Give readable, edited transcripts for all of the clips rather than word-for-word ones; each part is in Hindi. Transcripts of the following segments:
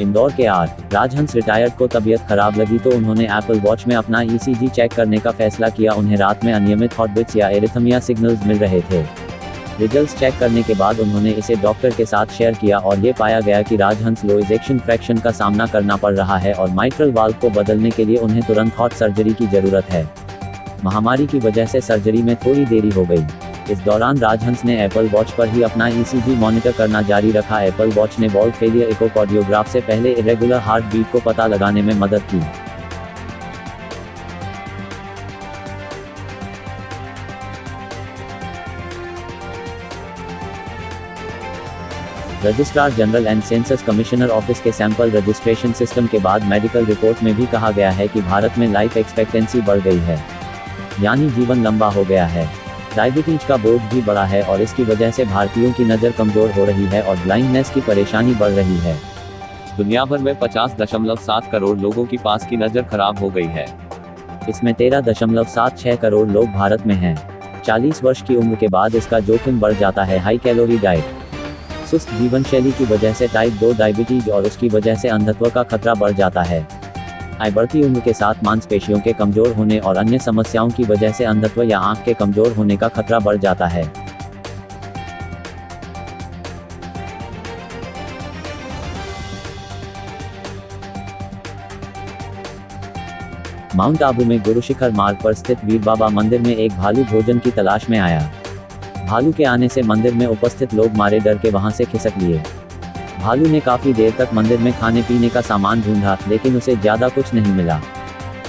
इंदौर के राजहंस रिटायर्ड को तबीयत खराब लगी तो उन्होंने एप्पल वॉच में अपना ईसीजी चेक करने का फैसला किया। उन्हें रात में अनियमित हार्टबीट्स या एरिथमिया सिग्नल्स मिल रहे थे। रिजल्ट्स चेक करने के बाद उन्होंने इसे डॉक्टर के साथ शेयर किया और ये पाया गया कि राजहंस लो इजेक्शन फ्रैक्शन का सामना करना पड़ रहा है और माइट्रल वाल्व को बदलने के लिए उन्हें तुरंत हार्ट सर्जरी की जरूरत है। महामारी की वजह से सर्जरी में थोड़ी देरी हो गई। इस दौरान राजहंस ने एप्पल वॉच पर ही अपना ईसीजी मॉनिटर करना जारी रखा। एप्पल वॉच ने वॉल्व फेलियर इकोकार्डियोग्राफ से पहले इरेगुलर हार्ट बीट को पता लगाने में मदद की। Registrar general and census commissioner office के सैंपल रजिस्ट्रेशन सिस्टम के बाद मेडिकल रिपोर्ट में भी कहा गया है कि भारत में लाइफ एक्सपेक्टेंसी बढ़ गई है, यानी जीवन लंबा हो गया है। डायबिटीज का बोझ भी बढ़ा है और इसकी वजह से भारतीयों की नज़र कमजोर हो रही है और ब्लाइंडनेस की परेशानी बढ़ रही है। दुनिया भर में 50.7 करोड़ लोगों की पास की नज़र खराब हो गई है। इसमें 13.76 करोड़ लोग भारत में हैं। 40 वर्ष की उम्र के बाद इसका जोखिम बढ़ जाता है। हाई कैलोरी डाइट, सुस्त जीवन शैली की वजह से टाइप 2 डायबिटीज और उसकी वजह से अंधत्व का खतरा बढ़ जाता है। बढ़ती उम्र के साथ मांसपेशियों के कमजोर होने और अन्य समस्याओं की वजह से अंधत्व या आंख के कमजोर होने का खतरा बढ़ जाता है। माउंट आबू में गुरुशिखर मार्ग पर स्थित वीर बाबा मंदिर में एक भालू भोजन की तलाश में आया। भालू के आने से मंदिर में उपस्थित लोग मारे डर के वहां से खिसक लिए। भालू ने काफी देर तक मंदिर में खाने पीने का सामान ढूंढा, लेकिन उसे ज्यादा कुछ नहीं मिला।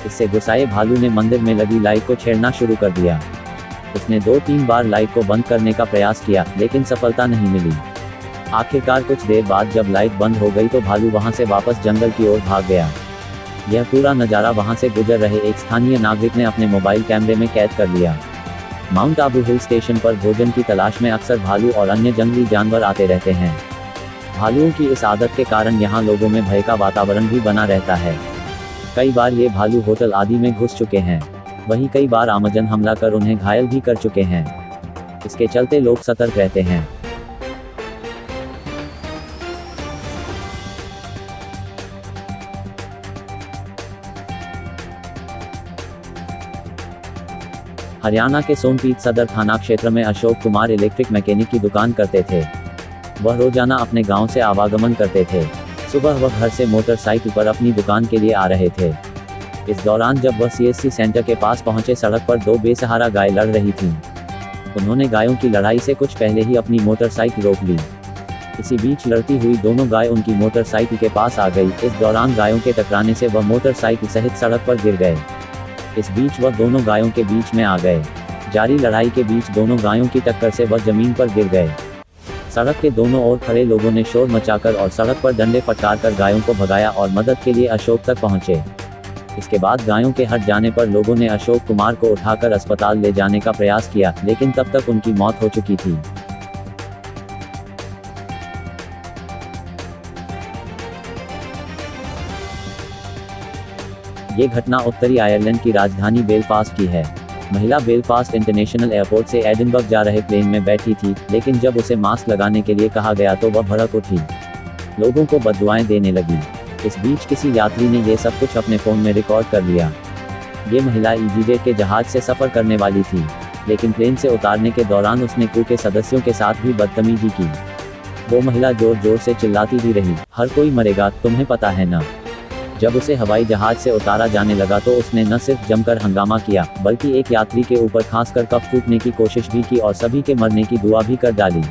इससे गुस्साए भालू ने मंदिर में लगी लाइट को छेड़ना शुरू कर दिया। उसने 2-3 बार लाइट को बंद करने का प्रयास किया, लेकिन सफलता नहीं मिली। आखिरकार कुछ देर बाद जब लाइट बंद हो गई तो भालू वहां से वापस जंगल की ओर भाग गया। यह पूरा नज़ारा वहां से गुजर रहे एक स्थानीय नागरिक ने अपने मोबाइल कैमरे में कैद कर लिया। माउंट आबू हिल स्टेशन पर भोजन की तलाश में अक्सर भालू और अन्य जंगली जानवर आते रहते हैं। भालुओं की इस आदत के कारण यहाँ लोगों में भय का वातावरण भी बना रहता है। कई बार ये भालू होटल आदि में घुस चुके हैं। वहीं कई बार आमजन हमला कर उन्हें घायल भी कर चुके हैं। इसके चलते लोग सतर्क रहते हैं। हरियाणा के सोनपीत सदर थाना क्षेत्र में अशोक कुमार इलेक्ट्रिक मैकेनिक की दुकान करते थे। वह रोजाना अपने गांव से आवागमन करते थे। सुबह वह घर से मोटरसाइकिल पर अपनी दुकान के लिए आ रहे थे। इस दौरान जब वह सीएससी सेंटर के पास पहुंचे, सड़क पर 2 बेसहारा गाय लड़ रही थीं। उन्होंने गायों की लड़ाई से कुछ पहले ही अपनी मोटरसाइकिल रोक ली। इसी बीच लड़ती हुई दोनों गाय उनकी मोटरसाइकिल के पास आ गई। इस दौरान गायों के टकराने से वह मोटरसाइकिल सहित सड़क पर गिर गए। इस बीच वह दोनों गायों के बीच में आ गए। जारी लड़ाई के बीच दोनों गायों की टक्कर से वह जमीन पर गिर गए। सड़क के दोनों ओर खड़े लोगों ने शोर मचाकर और सड़क पर डंडे फटकारकर गायों को भगाया और मदद के लिए अशोक तक पहुंचे। इसके बाद गायों के हट जाने पर लोगों ने अशोक कुमार को उठाकर अस्पताल ले जाने का प्रयास किया, लेकिन तब तक उनकी मौत हो चुकी थी। ये घटना उत्तरी आयरलैंड की राजधानी बेलफास्ट की है। महिला बेलफास्ट इंटरनेशनल एयरपोर्ट से एडिनबर्ग जा रहे प्लेन में बैठी थी, लेकिन जब उसे मास्क लगाने के लिए कहा गया तो वह भड़क उठी। लोगों को बददुआएं देने लगी। इस बीच किसी यात्री ने ये सब कुछ अपने फ़ोन में रिकॉर्ड कर लिया। ये महिला ईजीजेट के जहाज से सफ़र करने वाली थी, लेकिन प्लेन से उतारने के दौरान उसने क्रू के सदस्यों के साथ भी बदतमीजी की। वो महिला जोर जोर से चिल्लाती भी रही, हर कोई मरेगा, तुम्हें पता है ना। जब उसे हवाई जहाज से उतारा जाने लगा तो उसने न सिर्फ जमकर हंगामा किया, बल्कि एक यात्री के ऊपर खांसकर कफ फूंकने की कोशिश भी की और सभी के मरने की दुआ भी कर डाली।